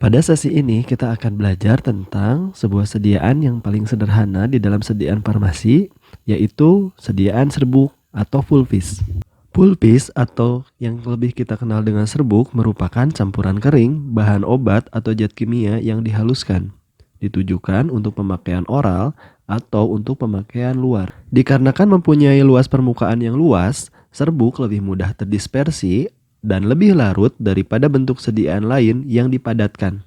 Pada sesi ini kita akan belajar tentang sebuah sediaan yang paling sederhana di dalam sediaan farmasi, yaitu sediaan serbuk atau pulvis. Pulvis atau yang lebih kita kenal dengan serbuk merupakan campuran kering, bahan obat atau zat kimia yang dihaluskan, ditujukan untuk pemakaian oral atau untuk pemakaian luar. Dikarenakan mempunyai luas permukaan yang luas, serbuk lebih mudah terdispersi dan lebih larut daripada bentuk sediaan lain yang dipadatkan.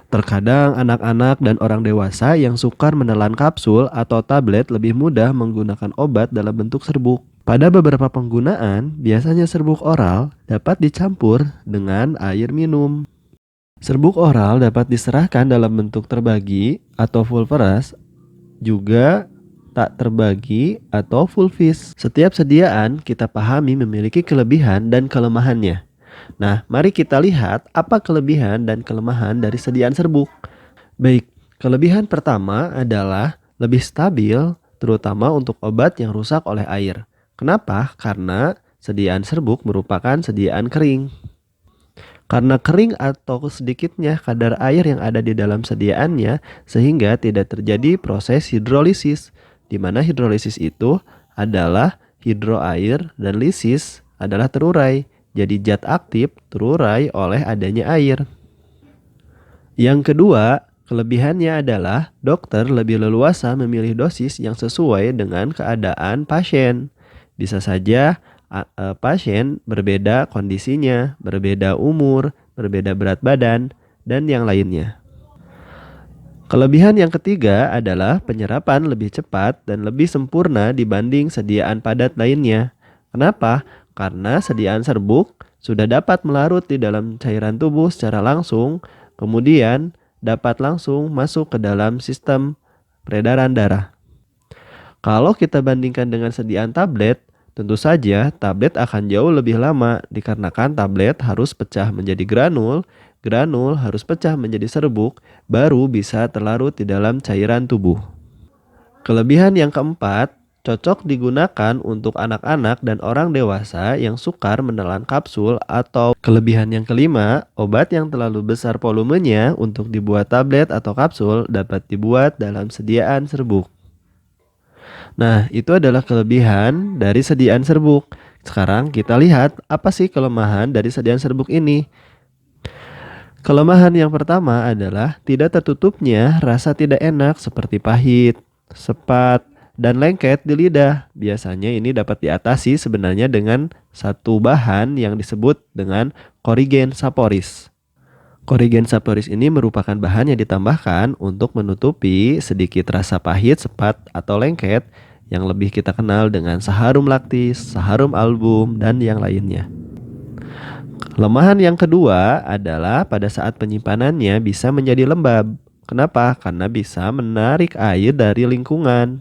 Terkadang anak-anak dan orang dewasa yang sukar menelan kapsul atau tablet lebih mudah menggunakan obat dalam bentuk serbuk. Pada beberapa penggunaan, biasanya serbuk oral dapat dicampur dengan air minum. Serbuk oral dapat diserahkan dalam bentuk terbagi atau pulveras, juga tak terbagi atau pulvis. Setiap sediaan kita pahami memiliki kelebihan dan kelemahannya. Nah, mari kita lihat apa kelebihan dan kelemahan dari sediaan serbuk. Baik, kelebihan pertama adalah lebih stabil, terutama untuk obat yang rusak oleh air. Kenapa? Karena sediaan serbuk merupakan sediaan kering. Karena kering atau sedikitnya kadar air yang ada di dalam sediaannya, sehingga tidak terjadi proses hidrolisis, di mana hidrolisis itu adalah hidro air dan lisis adalah terurai. Jadi zat aktif terurai oleh adanya air. Yang kedua, kelebihannya adalah dokter lebih leluasa memilih dosis yang sesuai dengan keadaan pasien. Bisa saja pasien berbeda kondisinya, berbeda umur, berbeda berat badan, dan yang lainnya. Kelebihan yang ketiga adalah penyerapan lebih cepat dan lebih sempurna dibanding sediaan padat lainnya. Kenapa? Karena sediaan serbuk sudah dapat melarut di dalam cairan tubuh secara langsung, kemudian dapat langsung masuk ke dalam sistem peredaran darah. Kalau kita bandingkan dengan sediaan tablet, tentu saja tablet akan jauh lebih lama dikarenakan tablet harus pecah menjadi granul, granul harus pecah menjadi serbuk, baru bisa terlarut di dalam cairan tubuh. Kelebihan yang keempat, cocok digunakan untuk anak-anak dan orang dewasa yang sukar menelan kapsul, atau kelebihan yang kelima, obat yang terlalu besar volumenya untuk dibuat tablet atau kapsul dapat dibuat dalam sediaan serbuk. Nah, itu adalah kelebihan dari sediaan serbuk. Sekarang kita lihat apa sih kelemahan dari sediaan serbuk ini. Kelemahan yang pertama adalah tidak tertutupnya rasa tidak enak seperti pahit, sepat, dan lengket di lidah. Biasanya ini dapat diatasi sebenarnya dengan satu bahan yang disebut dengan Corigen Saporis. Corigen Saporis ini merupakan bahan yang ditambahkan untuk menutupi sedikit rasa pahit, sepat, atau lengket yang lebih kita kenal dengan Saharum Lactis, Saharum Album, dan yang lainnya. Kelemahan yang kedua adalah pada saat penyimpanannya bisa menjadi lembab. Kenapa? Karena bisa menarik air dari lingkungan.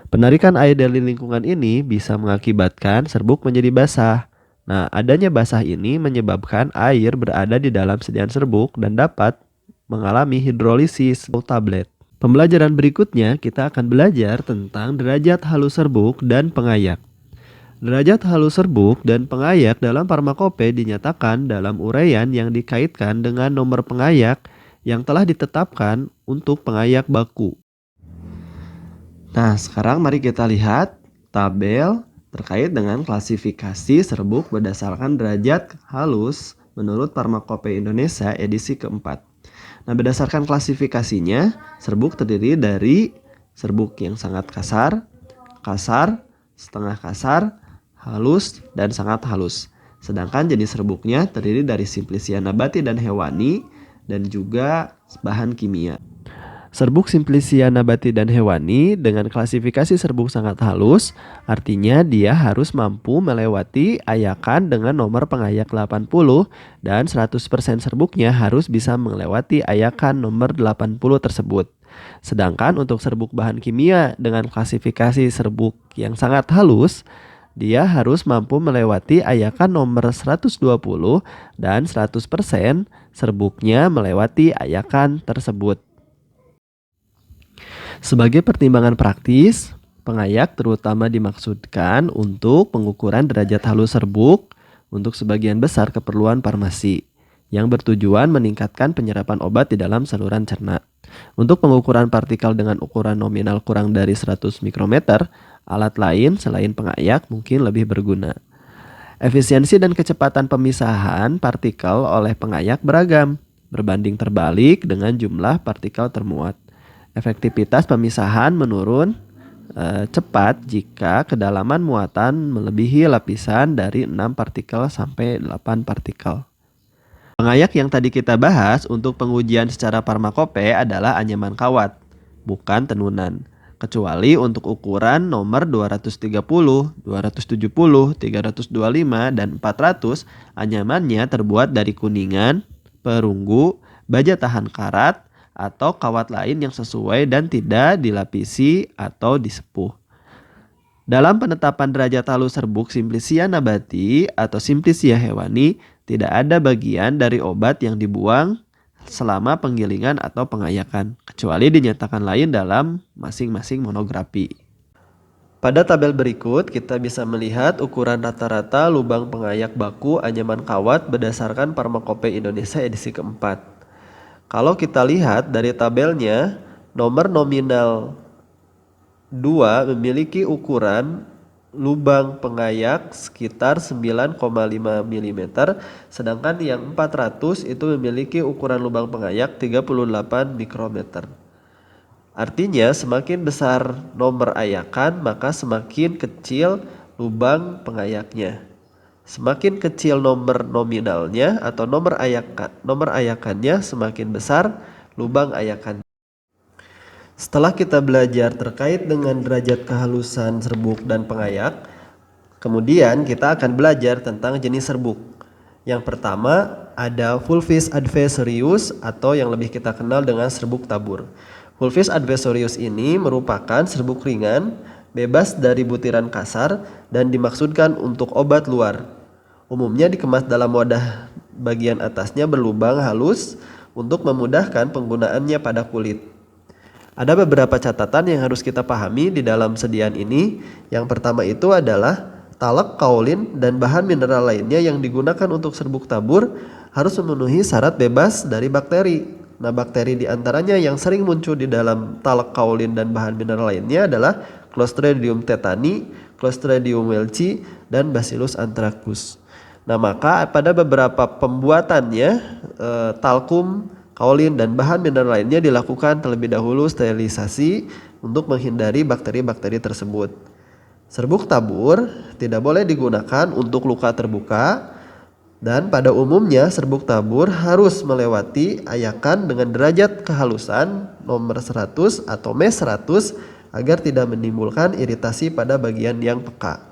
Penarikan air dari lingkungan ini bisa mengakibatkan serbuk menjadi basah. Nah, adanya basah ini menyebabkan air berada di dalam sediaan serbuk dan dapat mengalami hidrolisis atau tablet. Pembelajaran berikutnya kita akan belajar tentang derajat halus serbuk dan pengayak. Derajat halus serbuk dan pengayak dalam farmakope dinyatakan dalam uraian yang dikaitkan dengan nomor pengayak yang telah ditetapkan untuk pengayak baku. Nah, sekarang mari kita lihat tabel terkait dengan klasifikasi serbuk berdasarkan derajat halus menurut Farmakope Indonesia edisi keempat. Nah, berdasarkan klasifikasinya, serbuk terdiri dari serbuk yang sangat kasar, kasar, setengah kasar, halus, dan sangat halus. Sedangkan jenis serbuknya terdiri dari simplisia nabati dan hewani, dan juga bahan kimia. Serbuk simplisia nabati dan hewani dengan klasifikasi serbuk sangat halus, artinya dia harus mampu melewati ayakan dengan nomor pengayak 80 dan 100% serbuknya harus bisa melewati ayakan nomor 80 tersebut. Sedangkan untuk serbuk bahan kimia dengan klasifikasi serbuk yang sangat halus, dia harus mampu melewati ayakan nomor 120 dan 100% serbuknya melewati ayakan tersebut. Sebagai pertimbangan praktis, pengayak terutama dimaksudkan untuk pengukuran derajat halus serbuk untuk sebagian besar keperluan farmasi. yang bertujuan meningkatkan penyerapan obat di dalam saluran cerna. Untuk pengukuran partikel dengan ukuran nominal kurang dari 100 mikrometer, alat lain selain pengayak mungkin lebih berguna. Efisiensi dan kecepatan pemisahan partikel oleh pengayak beragam, berbanding terbalik dengan jumlah partikel termuat. Efektivitas pemisahan menurun cepat jika kedalaman muatan melebihi lapisan dari 6 partikel sampai 8 partikel. Pengayak yang tadi kita bahas untuk pengujian secara farmakope adalah anyaman kawat, bukan tenunan. Kecuali untuk ukuran nomor 230, 270, 325, dan 400, anyamannya terbuat dari kuningan, perunggu, baja tahan karat, atau kawat lain yang sesuai dan tidak dilapisi atau disepuh. Dalam penetapan derajat halus serbuk simplisia nabati atau simplisia hewani, tidak ada bagian dari obat yang dibuang selama penggilingan atau pengayakan, kecuali dinyatakan lain dalam masing-masing monografi. Pada tabel berikut, kita bisa melihat ukuran rata-rata lubang pengayak baku anyaman kawat berdasarkan Farmakope Indonesia edisi keempat. Kalau kita lihat dari tabelnya, nomor nominal 2 memiliki ukuran lubang pengayak sekitar 9,5 mm, sedangkan yang 400 itu memiliki ukuran lubang pengayak 38 mikrometer. Artinya semakin besar nomor ayakan, maka semakin kecil lubang pengayaknya. Semakin kecil nomor nominalnya atau nomor ayakannya, semakin besar lubang ayakan. Setelah kita belajar terkait dengan derajat kehalusan serbuk dan pengayak, kemudian kita akan belajar tentang jenis serbuk. Yang pertama ada Fulvis advesorius atau yang lebih kita kenal dengan serbuk tabur. Fulvis advesorius ini merupakan serbuk ringan, bebas dari butiran kasar, dan dimaksudkan untuk obat luar. Umumnya dikemas dalam wadah bagian atasnya berlubang halus untuk memudahkan penggunaannya pada kulit. Ada beberapa catatan yang harus kita pahami di dalam sediaan ini. Yang pertama itu adalah talak, kaolin, dan bahan mineral lainnya yang digunakan untuk serbuk tabur harus memenuhi syarat bebas dari bakteri. Nah, bakteri diantaranya yang sering muncul di dalam talak, kaolin, dan bahan mineral lainnya adalah Clostridium tetani, Clostridium welchi, dan Bacillus anthracus. Nah, maka pada beberapa pembuatannya talkum, kaolin, dan bahan mineral lainnya dilakukan terlebih dahulu sterilisasi untuk menghindari bakteri-bakteri tersebut. Serbuk tabur tidak boleh digunakan untuk luka terbuka, dan pada umumnya serbuk tabur harus melewati ayakan dengan derajat kehalusan nomor 100 atau mes 100 agar tidak menimbulkan iritasi pada bagian yang peka.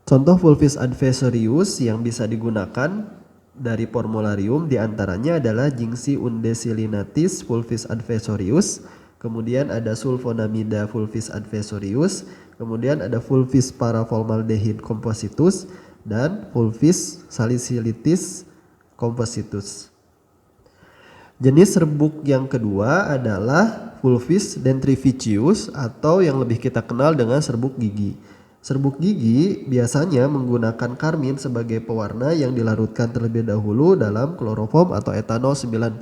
Contoh Fulvis advesorius yang bisa digunakan dari formularium diantaranya adalah Jingxi undesilinatis Fulvis advesorius, kemudian ada sulfonamida Fulvis advesorius, kemudian ada Fulvis paraformaldehyde compositus, dan Fulvis salicylitis compositus. Jenis serbuk yang kedua adalah Fulvis dentrificius atau yang lebih kita kenal dengan serbuk gigi. Serbuk gigi biasanya menggunakan karmin sebagai pewarna yang dilarutkan terlebih dahulu dalam kloroform atau etanol 96%.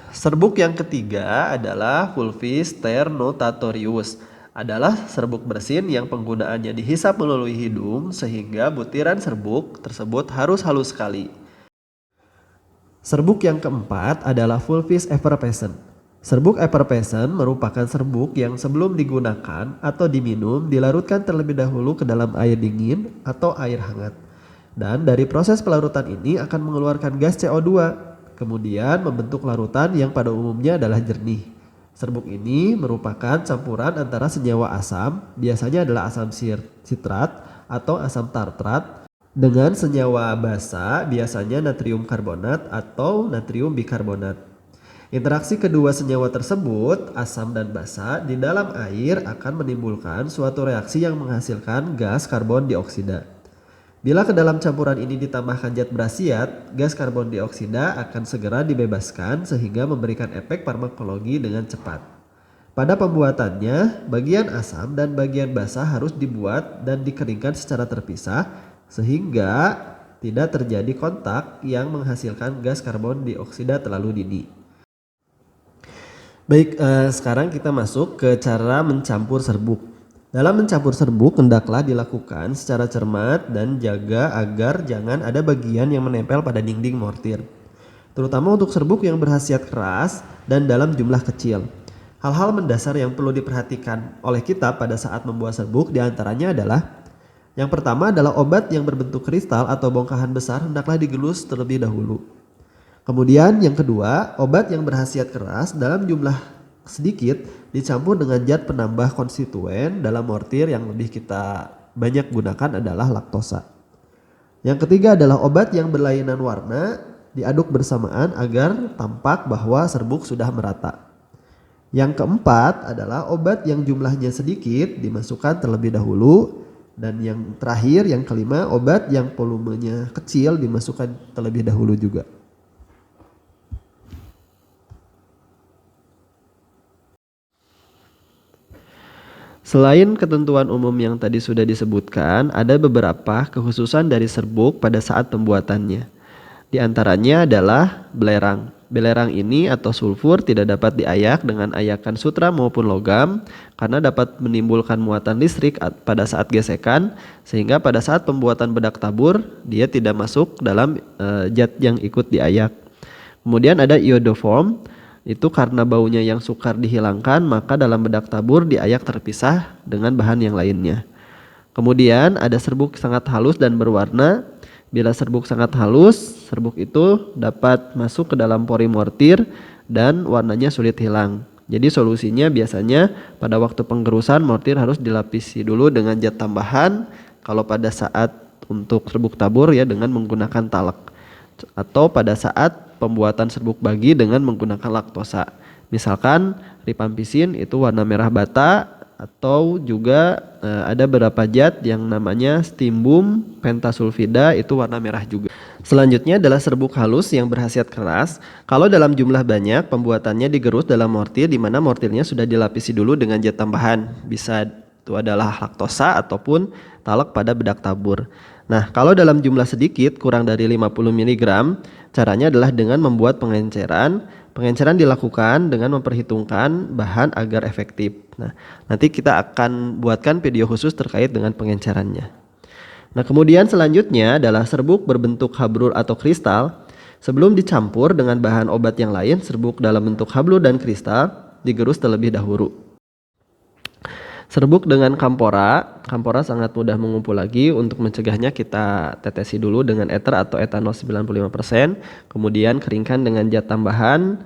Serbuk yang ketiga adalah Fulvis sternotatorius. Adalah serbuk bersin yang penggunaannya dihisap melalui hidung sehingga butiran serbuk tersebut harus halus sekali. Serbuk yang keempat adalah Fulvis effervescens. Serbuk effervescens merupakan serbuk yang sebelum digunakan atau diminum dilarutkan terlebih dahulu ke dalam air dingin atau air hangat. Dan dari proses pelarutan ini akan mengeluarkan gas CO2, kemudian membentuk larutan yang pada umumnya adalah jernih. Serbuk ini merupakan campuran antara senyawa asam, biasanya adalah asam sitrat atau asam tartrat, dengan senyawa basa, biasanya natrium karbonat atau natrium bikarbonat. Interaksi kedua senyawa tersebut, asam dan basa, di dalam air akan menimbulkan suatu reaksi yang menghasilkan gas karbon dioksida. Bila ke dalam campuran ini ditambahkan zat berasiat, gas karbon dioksida akan segera dibebaskan sehingga memberikan efek farmakologi dengan cepat. Pada pembuatannya, bagian asam dan bagian basa harus dibuat dan dikeringkan secara terpisah sehingga tidak terjadi kontak yang menghasilkan gas karbon dioksida terlalu dini. Baik, sekarang kita masuk ke cara mencampur serbuk. Dalam mencampur serbuk hendaklah dilakukan secara cermat dan jaga agar jangan ada bagian yang menempel pada dinding mortir, terutama untuk serbuk yang berkhasiat keras dan dalam jumlah kecil. Hal-hal mendasar yang perlu diperhatikan oleh kita pada saat membuat serbuk diantaranya adalah: yang pertama adalah obat yang berbentuk kristal atau bongkahan besar hendaklah digelus terlebih dahulu. Kemudian yang kedua, obat yang berkhasiat keras dalam jumlah sedikit dicampur dengan zat penambah konstituen dalam mortir yang lebih kita banyak gunakan adalah laktosa. Yang ketiga adalah obat yang berlainan warna diaduk bersamaan agar tampak bahwa serbuk sudah merata. Yang keempat adalah obat yang jumlahnya sedikit dimasukkan terlebih dahulu. Dan yang terakhir, yang kelima, obat yang volumenya kecil dimasukkan terlebih dahulu juga. Selain ketentuan umum yang tadi sudah disebutkan, ada beberapa kekhususan dari serbuk pada saat pembuatannya. Di antaranya adalah belerang. Belerang ini atau sulfur tidak dapat diayak dengan ayakan sutra maupun logam karena dapat menimbulkan muatan listrik pada saat gesekan, sehingga pada saat pembuatan bedak tabur dia tidak masuk dalam zat yang ikut diayak. Kemudian ada iodoform, itu karena baunya yang sukar dihilangkan maka dalam bedak tabur diayak terpisah dengan bahan yang lainnya. Kemudian ada serbuk sangat halus dan berwarna. Bila serbuk sangat halus, serbuk itu dapat masuk ke dalam pori mortir dan warnanya sulit hilang. Jadi solusinya biasanya pada waktu penggerusan mortir harus dilapisi dulu dengan zat tambahan. Kalau pada saat untuk serbuk tabur ya dengan menggunakan talek, atau pada saat pembuatan serbuk bagi dengan menggunakan laktosa. Misalkan rifampisin itu warna merah bata, atau juga ada beberapa zat yang namanya stimbum pentasulfida itu warna merah juga. Selanjutnya adalah serbuk halus yang berkhasiat keras. Kalau dalam jumlah banyak, pembuatannya digerus dalam mortir di mana mortirnya sudah dilapisi dulu dengan zat tambahan. Bisa itu adalah laktosa ataupun talek pada bedak tabur. Nah, kalau dalam jumlah sedikit kurang dari 50 mg, caranya adalah dengan membuat pengenceran. Pengenceran dilakukan dengan memperhitungkan bahan agar efektif. Nah, nanti kita akan buatkan video khusus terkait dengan pengencerannya. Nah, kemudian selanjutnya adalah serbuk berbentuk hablur atau kristal. Sebelum dicampur dengan bahan obat yang lain, serbuk dalam bentuk hablur dan kristal digerus terlebih dahulu. Serbuk dengan kampora sangat mudah mengumpul lagi. Untuk mencegahnya kita tetesi dulu dengan eter atau etanol 95%, kemudian keringkan dengan zat tambahan.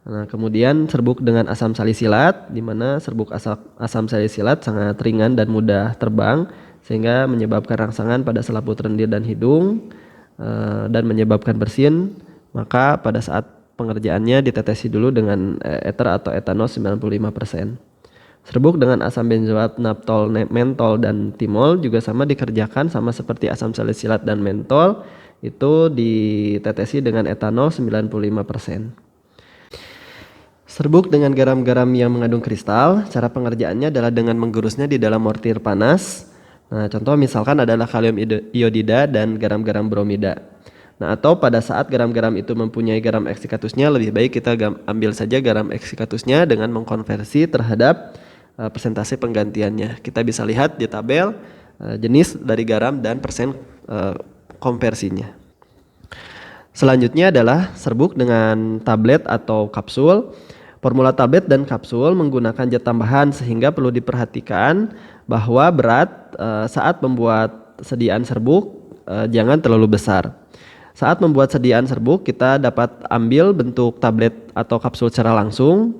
Nah, kemudian serbuk dengan asam salisilat, di mana serbuk asam salisilat sangat ringan dan mudah terbang sehingga menyebabkan rangsangan pada selaput lendir dan hidung dan menyebabkan bersin. Maka pada saat pengerjaannya ditetesi dulu dengan eter atau etanol 95%. Serbuk dengan asam benzoat, naptol, mentol, dan timol juga sama dikerjakan sama seperti asam salisilat dan mentol, itu ditetesi dengan etanol 95%. Serbuk dengan garam-garam yang mengandung kristal, cara pengerjaannya adalah dengan menggerusnya di dalam mortir panas. Nah, contoh misalkan adalah kalium iodida dan garam-garam bromida. Nah, atau pada saat garam-garam itu mempunyai garam eksikatusnya, lebih baik kita ambil saja garam eksikatusnya dengan mengkonversi terhadap persentase penggantiannya. Kita bisa lihat di tabel jenis dari garam dan persen konversinya. Selanjutnya adalah serbuk dengan tablet atau kapsul. Formula tablet dan kapsul menggunakan zat tambahan sehingga perlu diperhatikan bahwa berat saat membuat sediaan serbuk jangan terlalu besar. Saat membuat sediaan serbuk kita dapat ambil bentuk tablet atau kapsul secara langsung.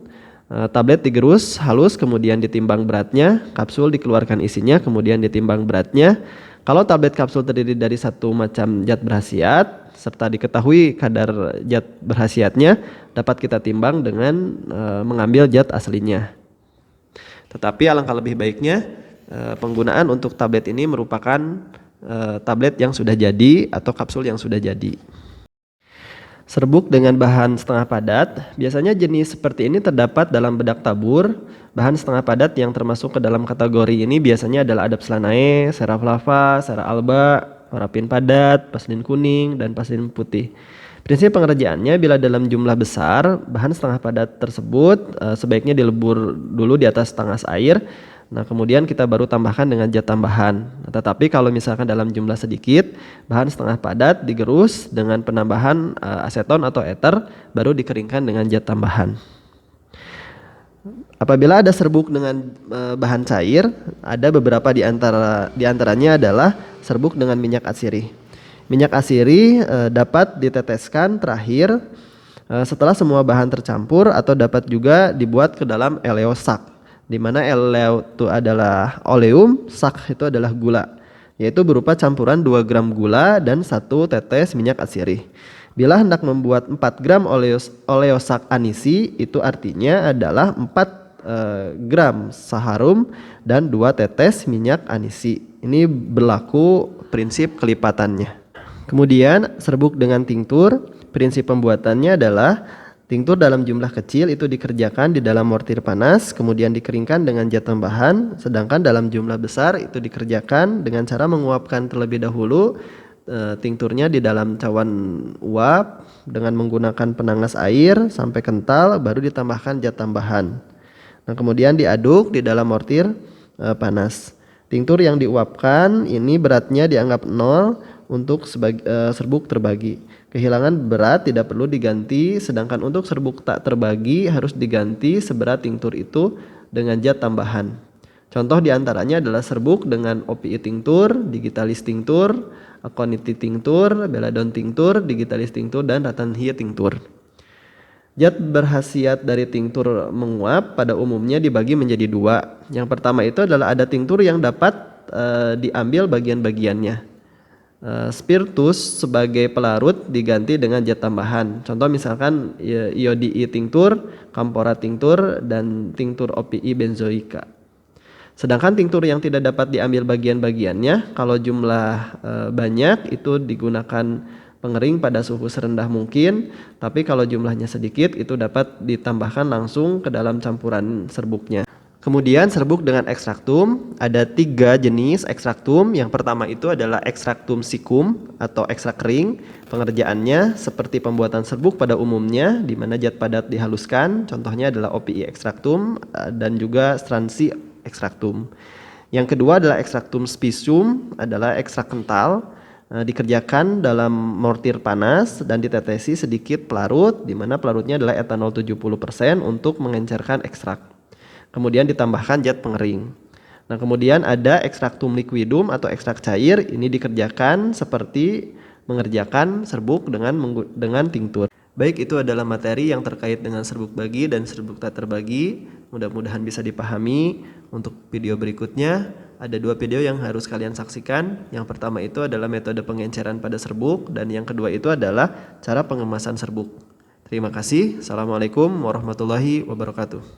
Tablet digerus halus kemudian ditimbang beratnya, kapsul dikeluarkan isinya kemudian ditimbang beratnya. Kalau tablet kapsul terdiri dari satu macam zat berkhasiat serta diketahui kadar zat berkhasiatnya, dapat kita timbang dengan mengambil zat aslinya. Tetapi alangkah lebih baiknya penggunaan untuk tablet ini merupakan tablet yang sudah jadi atau kapsul yang sudah jadi. Serbuk dengan bahan setengah padat, biasanya jenis seperti ini terdapat dalam bedak tabur. Bahan setengah padat yang termasuk ke dalam kategori ini biasanya adalah Adapslanae, Serraflava, Serra alba, parafin padat, vaselin kuning, dan vaselin putih. Prinsip pengerjaannya, bila dalam jumlah besar, bahan setengah padat tersebut sebaiknya dilebur dulu di atas tangkas air. Nah, kemudian kita baru tambahkan dengan zat tambahan. Nah, tetapi kalau misalkan dalam jumlah sedikit, bahan setengah padat digerus dengan penambahan aseton atau ether, baru dikeringkan dengan zat tambahan. Apabila ada serbuk dengan bahan cair, ada beberapa di antaranya adalah serbuk dengan minyak atsiri. Minyak atsiri dapat diteteskan terakhir setelah semua bahan tercampur, atau dapat juga dibuat ke dalam eleosak, di mana eleo itu adalah oleum, sak itu adalah gula, yaitu berupa campuran 2 gram gula dan 1 tetes minyak atsiri. Bila hendak membuat 4 gram oleosak anisi, itu artinya adalah 4 gram saharum dan 2 tetes minyak anisi. Ini berlaku prinsip kelipatannya. Kemudian serbuk dengan tinktur, prinsip pembuatannya adalah tinktur dalam jumlah kecil itu dikerjakan di dalam mortir panas, kemudian dikeringkan dengan zat tambahan, sedangkan dalam jumlah besar itu dikerjakan dengan cara menguapkan terlebih dahulu tinkturnya di dalam cawan uap dengan menggunakan penangas air sampai kental, baru ditambahkan zat tambahan. Nah, kemudian diaduk di dalam mortir panas. Tinktur yang diuapkan ini beratnya dianggap 0 untuk serbuk terbagi. Kehilangan berat tidak perlu diganti, sedangkan untuk serbuk tak terbagi harus diganti seberat tinktur itu dengan zat tambahan. Contoh diantaranya adalah serbuk dengan OPI tinktur, digitalis tinktur, aconiti tinktur, belladonna tinktur, digitalis tinktur, dan rattanhie tinktur. Zat berkhasiat dari tinktur menguap pada umumnya dibagi menjadi 2. Yang pertama itu adalah ada tinktur yang dapat diambil bagian-bagiannya. Spiritus sebagai pelarut diganti dengan zat tambahan. Contoh misalkan iodii tinktur, camphorat tinktur, dan tinktur OPI benzoika. Sedangkan tinktur yang tidak dapat diambil bagian-bagiannya, kalau jumlah banyak itu digunakan pengering pada suhu serendah mungkin, tapi kalau jumlahnya sedikit itu dapat ditambahkan langsung ke dalam campuran serbuknya. Kemudian serbuk dengan ekstraktum, ada 3 jenis ekstraktum. Yang pertama itu adalah ekstraktum sikum atau ekstrak kering. Pengerjaannya seperti pembuatan serbuk pada umumnya, di mana zat padat dihaluskan. Contohnya adalah OPI ekstraktum dan juga stransi ekstraktum. Yang kedua adalah ekstraktum spisum, adalah ekstrak kental. Dikerjakan dalam mortir panas dan ditetesi sedikit pelarut, di mana pelarutnya adalah etanol 70% untuk mengencerkan ekstrak. Kemudian ditambahkan zat pengering. Nah, kemudian ada ekstraktum liquidum atau ekstrak cair. Ini dikerjakan seperti mengerjakan serbuk dengan tinktur. Baik, itu adalah materi yang terkait dengan serbuk bagi dan serbuk tak terbagi. Mudah-mudahan bisa dipahami. Untuk video berikutnya ada 2 video yang harus kalian saksikan. Yang pertama itu adalah metode pengenceran pada serbuk, dan yang kedua itu adalah cara pengemasan serbuk. Terima kasih. Assalamualaikum warahmatullahi wabarakatuh.